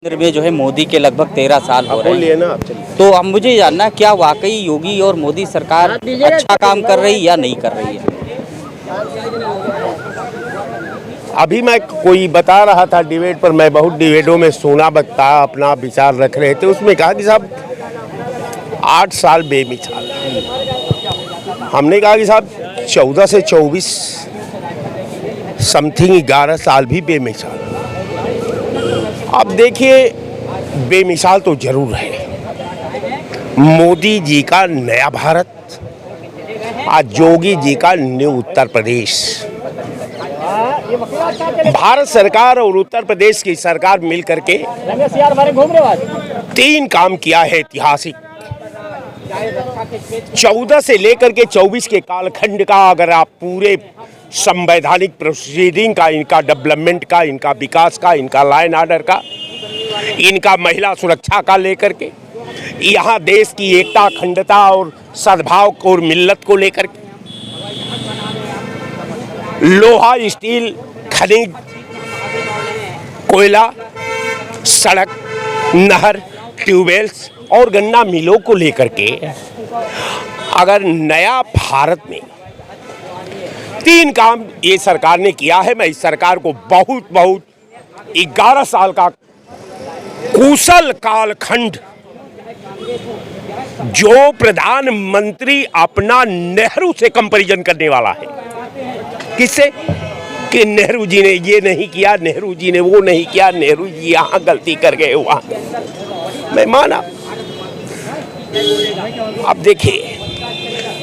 केंद्र में जो है मोदी के लगभग 13 साल हो रहे हैं। ना आप चलिए। तो अब मुझे जानना है, क्या वाकई योगी और मोदी सरकार अच्छा काम कर रही है या नहीं कर रही है? अभी मैं कोई बता रहा था डिबेट पर, मैं बहुत डिबेटों में सुना बकता अपना विचार रख रहे थे। उसमें कहा कि साहब 8 साल बेमिसाल। हमने कहा कि साहब 14 से 24 समथिंग 11 साल भी बेमिसाल। अब देखिए, बेमिसाल तो जरूर है। मोदी जी का नया भारत और योगी जी का न्यू उत्तर प्रदेश। भारत सरकार और उत्तर प्रदेश की सरकार मिलकर के 3 काम किया है ऐतिहासिक। 14 से लेकर के 24 के कालखंड का अगर आप पूरे संवैधानिक प्रोसीडिंग का, इनका डेवलपमेंट का, इनका विकास का, इनका लॉ एंड ऑर्डर का, इनका महिला सुरक्षा का लेकर के, यहाँ देश की एकता, अखंडता और सद्भाव को और मिल्लत को लेकर के, लोहा, स्टील, खनिज, कोयला, सड़क, नहर, ट्यूबवेल्स और गन्ना मिलों को लेकर के अगर नया भारत में 3 काम ये सरकार ने किया है। मैं इस सरकार को बहुत 11 साल का कुशल कालखंड, जो प्रधानमंत्री अपना नेहरू से कंपैरिजन करने वाला है। किससे? कि नेहरू जी ने ये नहीं किया, नेहरू जी ने वो नहीं किया, नेहरू जी यहाँ गलती कर गए, वहाँ। मैं माना। अब देखिए,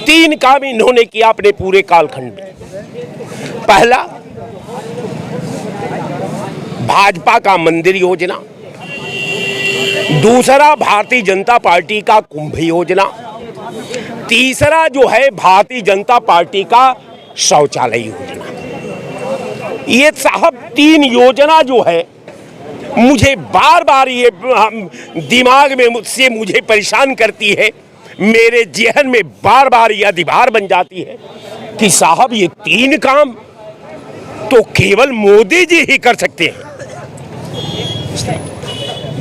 3 काम इन्होंने किया अपने पूरे कालखंड में। पहला, भाजपा का मंदिर योजना। दूसरा, भारतीय जनता पार्टी का कुंभ योजना। तीसरा जो है भारतीय जनता पार्टी का शौचालय योजना। ये साहब 3 योजना जो है, मुझे बार बार ये दिमाग में मुझे परेशान करती है। मेरे जहन में बार बार यह अधिभार बन जाती है कि साहब ये 3 काम तो केवल मोदी जी ही कर सकते हैं।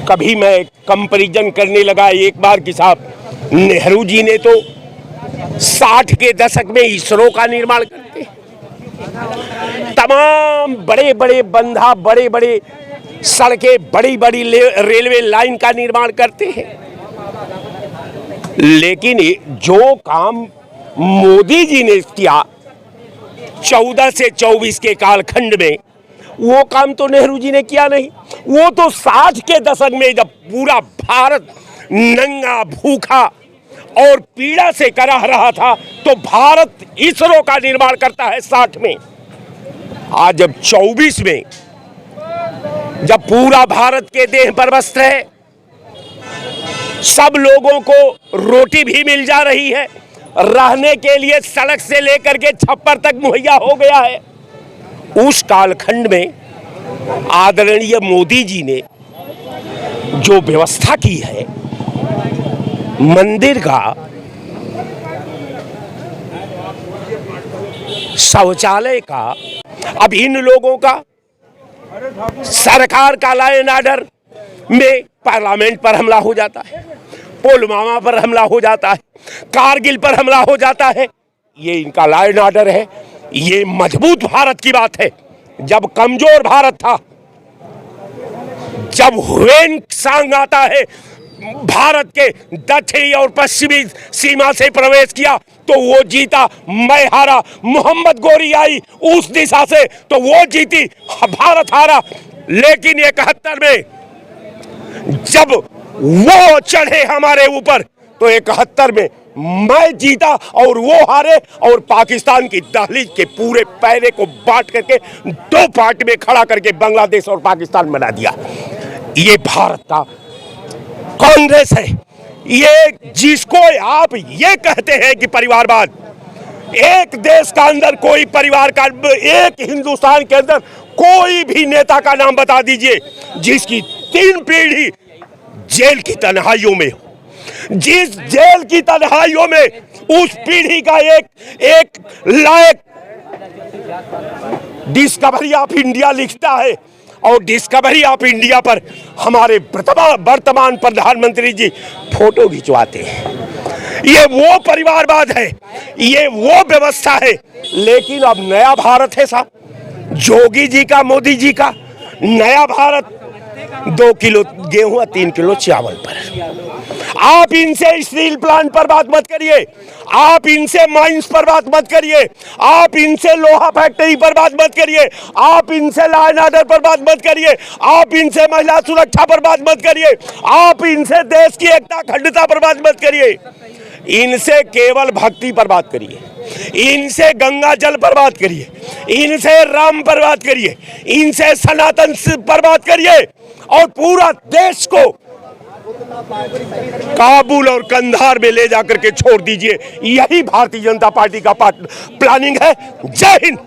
कभी मैं कंपैरिजन करने लगा एक बार कि साहब नेहरू जी ने तो 60 के दशक में इसरो का निर्माण करके तमाम बड़े बड़े बंधा, बड़े बड़े सड़कें, बड़ी बड़ी रेलवे लाइन का निर्माण करते हैं। लेकिन जो काम मोदी जी ने किया 14 से 24 के कालखंड में, वो काम तो नेहरू जी ने किया नहीं। वो तो 60 के दशक में, जब पूरा भारत नंगा, भूखा और पीड़ा से कराह रहा था, तो भारत इसरो का निर्माण करता है 60 में। आज जब 24 में, जब पूरा भारत के देह पर वस्त्र है, सब लोगों को रोटी भी मिल जा रही है, रहने के लिए सड़क से लेकर के छप्पर तक मुहैया हो गया है, उस कालखंड में आदरणीय मोदी जी ने जो व्यवस्था की है मंदिर का, शौचालय का, अब इन लोगों का सरकार का लॉ एंड ऑर्डर में पार्लियामेंट पर हमला हो जाता है, पुलवामा पर हमला हो जाता है, कारगिल पर हमला हो जाता है। ये इनका लॉ एंड ऑर्डर है। ये मजबूत भारत की बात है। जब कमजोर भारत था, जब ह्वेन सांग आता है, भारत के दक्षिणी और पश्चिमी सीमा से प्रवेश किया तो वो जीता, मैं हारा। मोहम्मद गोरी आई उस दिशा से तो वो जीती, भारत हारा। लेकिन 71 में जब वो चढ़े हमारे ऊपर तो 71 में मैं जीता और वो हारे, और पाकिस्तान की दहलीज के पूरे पैरे को बांट करके 2 पार्ट में खड़ा करके बांग्लादेश और पाकिस्तान बना दिया। ये भारत का कांग्रेस है। ये जिसको आप ये कहते हैं कि परिवारवाद, एक देश का अंदर कोई परिवार का, एक हिंदुस्तान के अंदर कोई भी नेता का नाम बता दीजिए जिसकी 3 पीढ़ी जेल की तन्हाइयों में हो। जिस जेल की तन्हाइयों में उस पीढ़ी का एक लायक डिस्कवरी ऑफ इंडिया लिखता है, और डिस्कवरी ऑफ इंडिया पर हमारे वर्तमान प्रधानमंत्री जी फोटो खिंचवाते हैं। ये वो परिवारवाद है, ये वो व्यवस्था है। लेकिन अब नया भारत है साहब, जोगी जी का, मोदी जी का नया भारत 2 किलो गेहूं 3 किलो चावल पर। आप इनसे स्टील प्लांट पर बात मत करिए, आप इनसे माइंस पर बात मत करिए, आप इनसे लोहा फैक्ट्री पर बात मत करिए, आप इनसे लॉ एंड ऑर्डर पर बात मत करिए, आप इनसे महिला सुरक्षा पर बात मत करिए, आप इनसे देश की एकता अखंडता पर बात मत करिए। इनसे केवल भक्ति पर बात करिए, इनसे गंगा जल पर बात करिए, इनसे राम पर बात करिए, इनसे सनातन पर बात करिए और पूरा देश को काबुल और कंधार में ले जाकर के छोड़ दीजिए। यही भारतीय जनता पार्टी का प्लानिंग है। जय हिंद।